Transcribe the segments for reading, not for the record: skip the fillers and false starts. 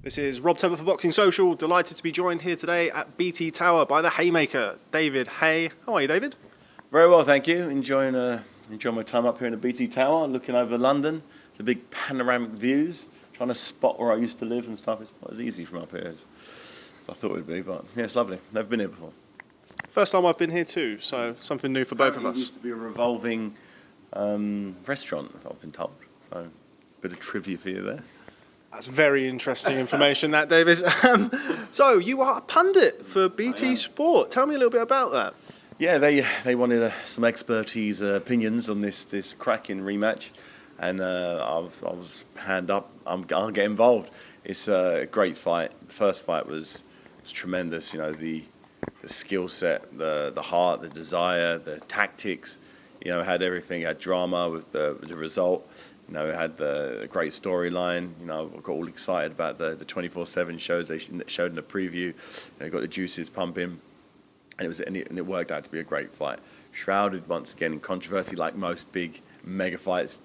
This is Rob Tebbutt for Boxing Social. Delighted to be joined here today at BT Tower by the Haymaker, David Haye. How are you, David? Very well, thank you. Enjoying my time up here in the BT Tower, looking over London, the big panoramic views, trying to spot where I used to live and stuff. It's not as easy from up here as I thought it would be, but yeah, it's lovely. Never been here before. First time I've been here too, so something new for both of us. It used to be a revolving restaurant, I've been told. So, a bit of trivia for you there. That's very interesting information, that, David. So, you are a pundit for BT Sport. Tell me a little bit about that. Yeah, they wanted some expertise, opinions on this cracking rematch, and I was hand up. I'll get involved. It's a great fight. The first fight was tremendous. You know, the skill set, the heart, the desire, the tactics. You know, had everything. Had drama with the result. You know, it had the great storyline. You know, I got all excited about the 24/7 shows they showed in the preview. You know, got the juices pumping, and it worked out to be a great fight. Shrouded once again in controversy, like most big mega fights.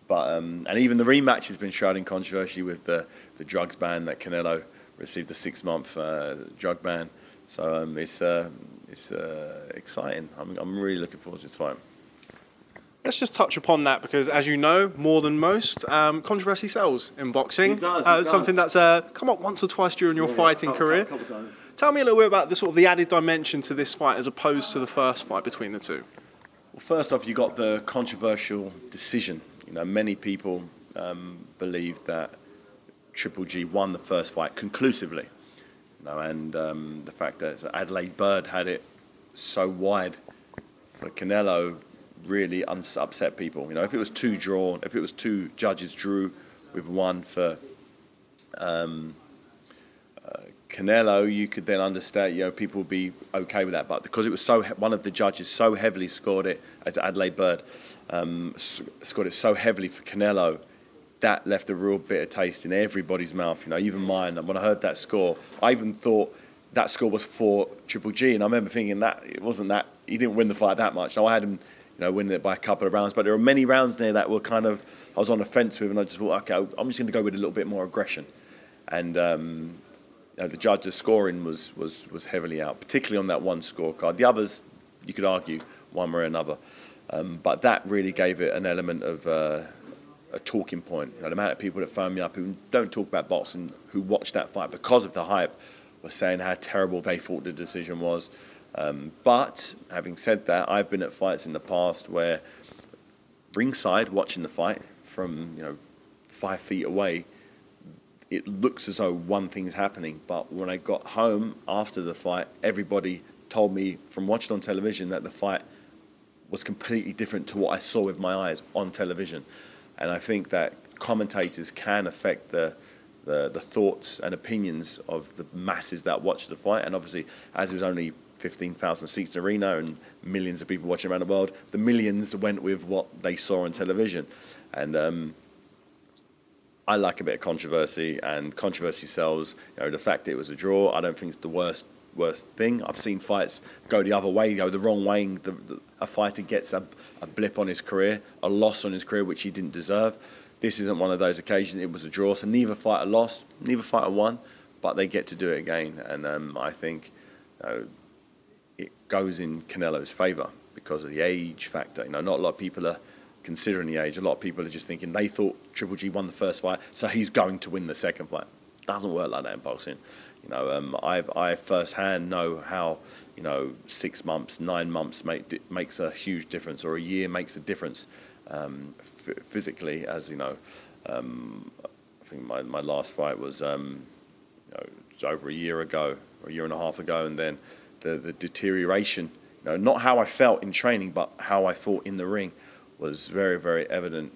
But and even the rematch has been shrouded in controversy with the drugs ban that Canelo received, the 6-month drug ban. So it's exciting. I'm really looking forward to this fight. Let's just touch upon that because, as you know, more than most, controversy sells in boxing. It does. Something that's come up once or twice during your fighting career. Couple times. Tell me a little bit about the added dimension to this fight as opposed to the first fight between the two. Well, first off, you got the controversial decision. You know, many people believe that Triple G won the first fight conclusively. You know, and the fact that Adelaide Bird had it so wide for Canelo really upset people. You know, if it was two judges drew with one for Canelo, you could then understand. You know, people would be okay with that. But because it was one of the judges so heavily scored it, as Adelaide Bird scored it so heavily for Canelo, that left a real bitter taste in everybody's mouth. You know, even mine. And when I heard that score, I even thought that score was for Triple G, and I remember thinking that it wasn't that. He didn't win the fight that much. Now I had him, you know, winning it by a couple of rounds, but there were many rounds there that were kind of I was on the fence with, and I just thought, okay, I'm just going to go with a little bit more aggression, and you know, the judge's scoring was heavily out, particularly on that one scorecard. The others, you could argue, one way or another, but that really gave it an element of a talking point. You know, the amount of people that phone me up who don't talk about boxing, who watched that fight because of the hype, were saying how terrible they thought the decision was. But having said that, I've been at fights in the past where ringside, watching the fight from 5 feet away, it looks as though one thing's happening. But when I got home after the fight, everybody told me from watching on television that the fight was completely different to what I saw with my eyes on television. And I think that commentators can affect the thoughts and opinions of the masses that watch the fight. And obviously, as it was only 15,000 seats in the arena and millions of people watching around the world, the millions went with what they saw on television. And I like a bit of controversy, and controversy sells. You know, the fact that it was a draw, I don't think it's the worst thing. I've seen fights go the other way, go the wrong way. A fighter gets a blip on his career, a loss on his career, which he didn't deserve. This isn't one of those occasions. It was a draw, so neither fighter lost, neither fighter won, but they get to do it again. And I think it goes in Canelo's favour because of the age factor. You know, not a lot of people are considering the age. A lot of people are just thinking they thought Triple G won the first fight, so he's going to win the second fight. Doesn't work like that in boxing. You know, I firsthand know how 6 months, 9 months makes a huge difference, or a year makes a difference physically. As you know, I think my last fight was over a year ago, or a year and a half ago, and then the deterioration. You know, not how I felt in training, but how I fought in the ring was very, very evident,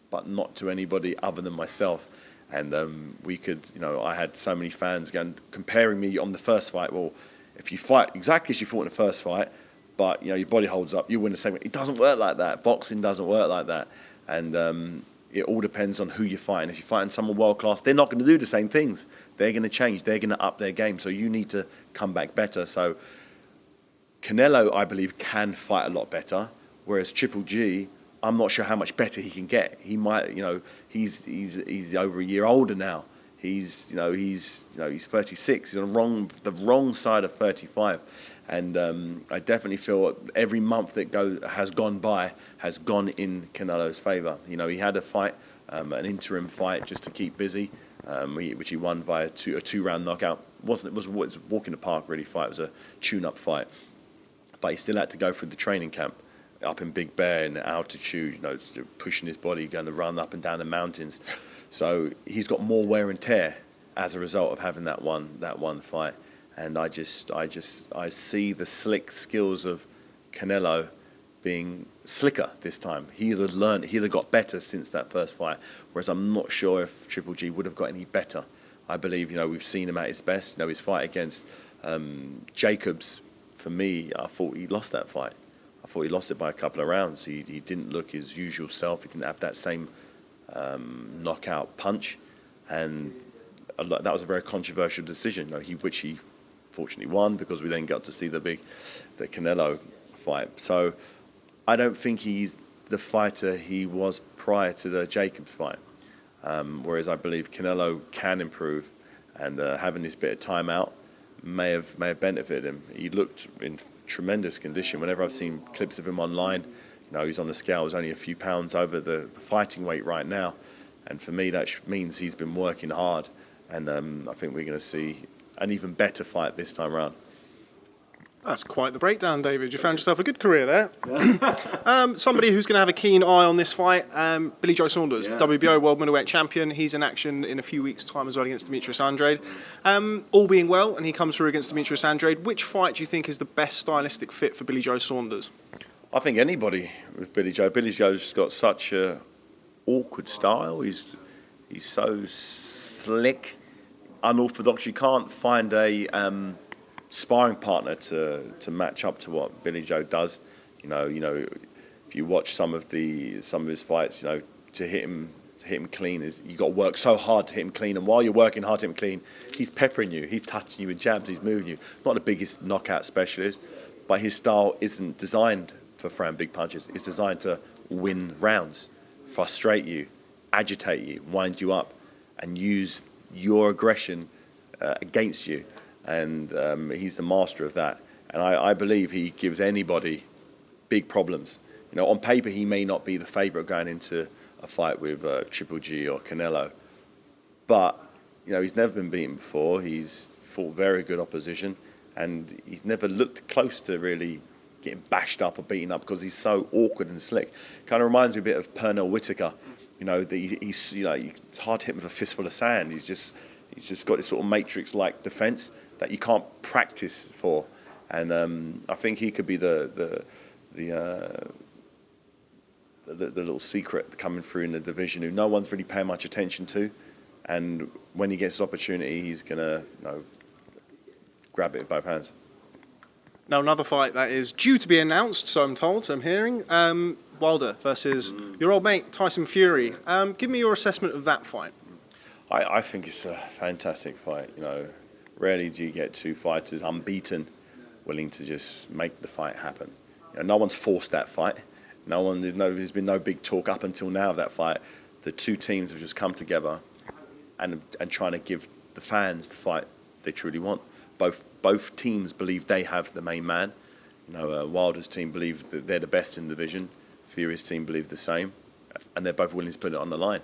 but not to anybody other than myself. And I had so many fans comparing me on the first fight. Well, if you fight exactly as you fought in the first fight, but your body holds up, you win the same way. It doesn't work like that. Boxing doesn't work like that. And it all depends on who you're fighting. If you're fighting someone world class, they're not going to do the same things. They're going to change. They're going to up their game. So you need to come back better. So Canelo, I believe, can fight a lot better, whereas Triple G, I'm not sure how much better he can get. He might, he's over a year older now. He's 36. He's on the wrong side of 35, and I definitely feel every month that has gone by has gone in Canelo's favour. He had a fight, an interim fight just to keep busy, which he won via a 2-round knockout. It was a walk in the park really fight. It was a tune-up fight, but he still had to go through the training camp up in Big Bear in altitude, pushing his body, going to run up and down the mountains. So he's got more wear and tear as a result of having that one fight. And I see the slick skills of Canelo being slicker this time. He'd have got better since that first fight. Whereas I'm not sure if Triple G would have got any better. I believe, we've seen him at his best. His fight against Jacobs, for me, I thought he lost that fight. I thought he lost it by a couple of rounds. He didn't look his usual self. He didn't have that same knockout punch, and that was a very controversial decision. Which he fortunately won, because we then got to see the Canelo fight. So I don't think he's the fighter he was prior to the Jacobs fight. Whereas I believe Canelo can improve, and having this bit of time out may have benefited him. He looked in tremendous condition. Whenever I've seen clips of him online, he's on the scale, he's only a few pounds over the fighting weight right now, and for me that means he's been working hard, and I think we're going to see an even better fight this time around. That's quite the breakdown, David. You found yourself a good career there. Somebody who's going to have a keen eye on this fight, Billy Joe Saunders, WBO World Middleweight Champion. He's in action in a few weeks' time as well against Demetrius Andrade. All being well, and he comes through against Demetrius Andrade. Which fight do you think is the best stylistic fit for Billy Joe Saunders? I think anybody with Billy Joe. Billy Joe's got such a awkward style. He's so slick, unorthodox. You can't find a sparring partner to match up to what Billy Joe does. If you watch some of his fights, to hit him clean you got to work so hard to hit him clean, and while you're working hard to hit him clean, he's peppering you, he's touching you with jabs, he's moving you. Not the biggest knockout specialist, but his style isn't designed for throwing big punches. It's designed to win rounds, frustrate you, agitate you, wind you up, and use your aggression against you. And he's the master of that. And I believe he gives anybody big problems. On paper, he may not be the favourite going into a fight with Triple G or Canelo, but he's never been beaten before. He's fought very good opposition, and he's never looked close to really getting bashed up or beaten up, because he's so awkward and slick. Kind of reminds me a bit of Pernell Whitaker. He's it's hard to hit him with a fistful of sand. He's just got this sort of Matrix-like defence that you can't practice for, and I think he could be the little secret coming through in the division who no one's really paying much attention to, and when he gets his opportunity, he's gonna grab it with both hands. Now another fight that is due to be announced, so I'm told, so I'm hearing, Wilder versus your old mate Tyson Fury. Give me your assessment of that fight. I think it's a fantastic fight. Rarely do you get two fighters unbeaten, willing to just make the fight happen. No one's forced that fight. There's been no big talk up until now of that fight. The two teams have just come together and trying to give the fans the fight they truly want. Both teams believe they have the main man. Wilder's team believe that they're the best in the division. Fury's team believe the same, and they're both willing to put it on the line.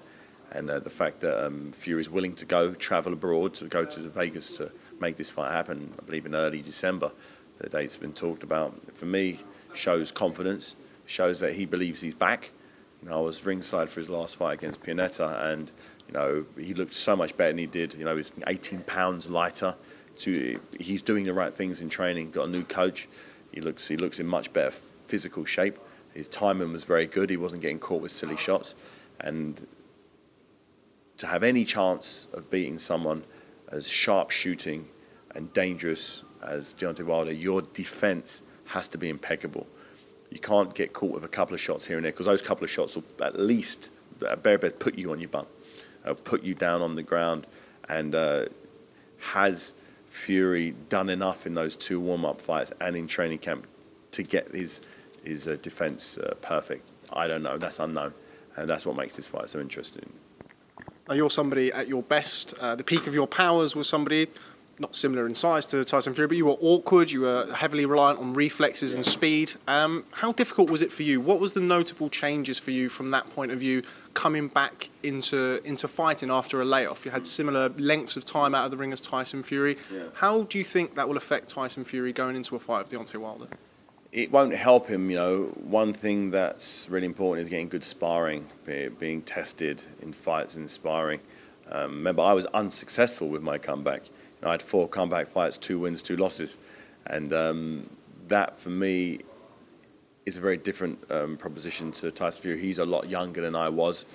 And the fact that Fury's willing to travel abroad, to go to Vegas to make this fight happen, I believe in early December, the date's been talked about, for me, shows confidence, shows that he believes he's back. I was ringside for his last fight against Pundit, and he looked so much better than he did. He's 18 pounds lighter. He's doing the right things in training. Got a new coach. He looks in much better physical shape. His timing was very good. He wasn't getting caught with silly shots, and to have any chance of beating someone as sharp shooting and dangerous as Deontay Wilder, your defense has to be impeccable. You can't get caught with a couple of shots here and there, because those couple of shots will at least, at bare best, put you on your bum, put you down on the ground. And has Fury done enough in those two warm-up fights and in training camp to get his defense perfect? I don't know. That's unknown. And that's what makes this fight so interesting. Now, you're somebody at your best. The peak of your powers was somebody not similar in size to Tyson Fury, but you were awkward. You were heavily reliant on reflexes and speed. How difficult was it for you? What was the notable changes for you from that point of view, coming back into fighting after a layoff? You had similar lengths of time out of the ring as Tyson Fury. Yeah. How do you think that will affect Tyson Fury going into a fight with Deontay Wilder? It won't help him, you know. One thing that's really important is getting good sparring, being tested in fights and sparring. Remember, I was unsuccessful with my comeback. You know, I had 4 comeback fights, 2 wins, 2 losses. And that, for me, is a very different proposition to Tyson Fury. He's a lot younger than I was.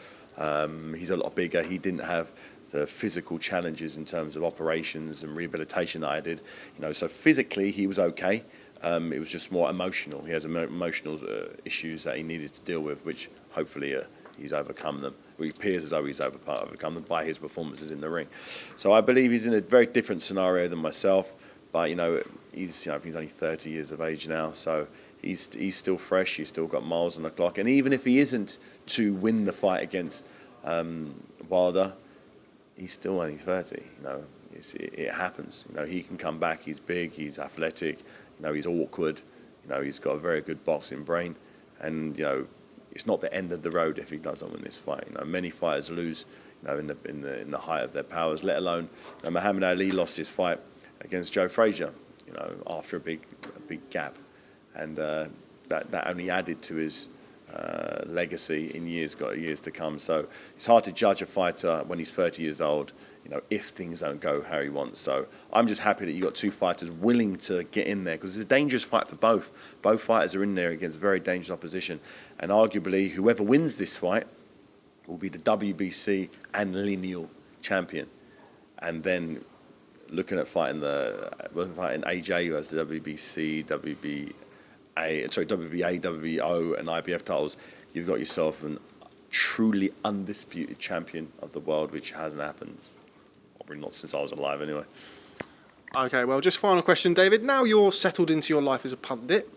He's a lot bigger. He didn't have the physical challenges in terms of operations and rehabilitation that I did. You know, so physically, he was okay. It was just more emotional. He has emotional issues that he needed to deal with, which hopefully he's overcome them. It appears as though he's overcome them by his performances in the ring. So I believe he's in a very different scenario than myself. But he's only 30 years of age now, so he's still fresh. He's still got miles on the clock. And even if he isn't to win the fight against Wilder, he's still only 30. You know, it happens. You know, he can come back. He's big. He's athletic. You know, he's awkward. You know, he's got a very good boxing brain, and you know, it's not the end of the road if he doesn't win this fight. You know, many fighters lose, you know, in the height of their powers. Let alone, you know, Muhammad Ali lost his fight against Joe Frazier, you know, after a big gap, and that only added to his legacy in years to come. So it's hard to judge a fighter when he's 30 years old, you know, if things don't go how he wants. So I'm just happy that you got 2 fighters willing to get in there, because it's a dangerous fight for both. Both fighters are in there against very dangerous opposition, and arguably whoever wins this fight will be the WBC and lineal champion. And then looking at fighting AJ, who has the WBC, WBA, WBO, and IBF titles, you've got yourself a truly undisputed champion of the world, which hasn't happened. Probably not since I was alive, anyway. Okay, well, just final question, David. Now you're settled into your life as a pundit.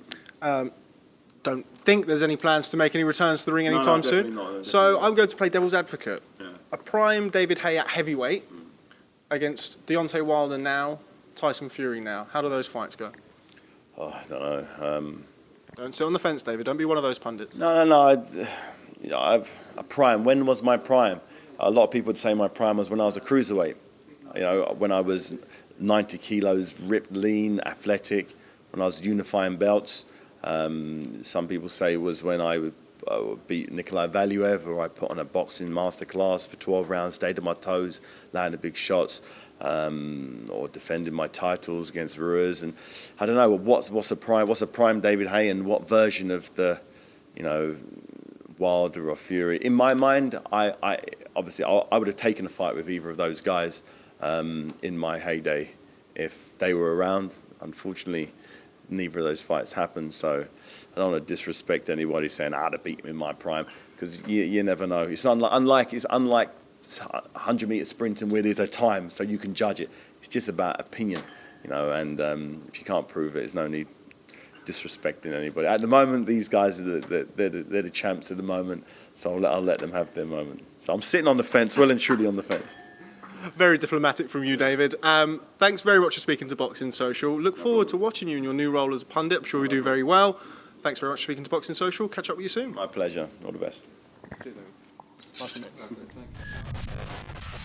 Don't think there's any plans to make any returns to the ring anytime soon. Not, so I'm going to play devil's advocate. Yeah. A prime David Haye at heavyweight against Deontay Wilder now, Tyson Fury now. How do those fights go? Oh, I don't know. Don't sit on the fence, David. Don't be one of those pundits. No. I've a prime. When was my prime? A lot of people would say my prime was when I was a cruiserweight. You know, when I was 90 kilos, ripped, lean, athletic, when I was unifying belts. Some people say it was when I would beat Nikolai Valuev, or I put on a boxing masterclass for 12 rounds, stayed on my toes, landed big shots, or defended my titles against Ruiz. And I don't know, what's a prime David Haye, and what version of the, you know, Wilder or Fury? In my mind, I would have taken a fight with either of those guys in my heyday if they were around. Unfortunately, neither of those fights happened, so I don't want to disrespect anybody saying I'd have beat him in my prime, because you never know. It's unlike 100-meter sprinting where there's a time, so you can judge it. It's just about opinion, you know, and if you can't prove it, there's no need disrespecting anybody. At the moment, these guys are they're the champs at the moment, so I'll let them have their moment. So I'm sitting on the fence, well and truly on the fence. Very diplomatic from you, David. Thanks very much for speaking to Boxing Social. Look forward to watching you in your new role as a pundit. I'm sure you do very well. Thanks very much for speaking to Boxing Social. Catch up with you soon. My pleasure. All the best. Cheers, David. Nice to meet you.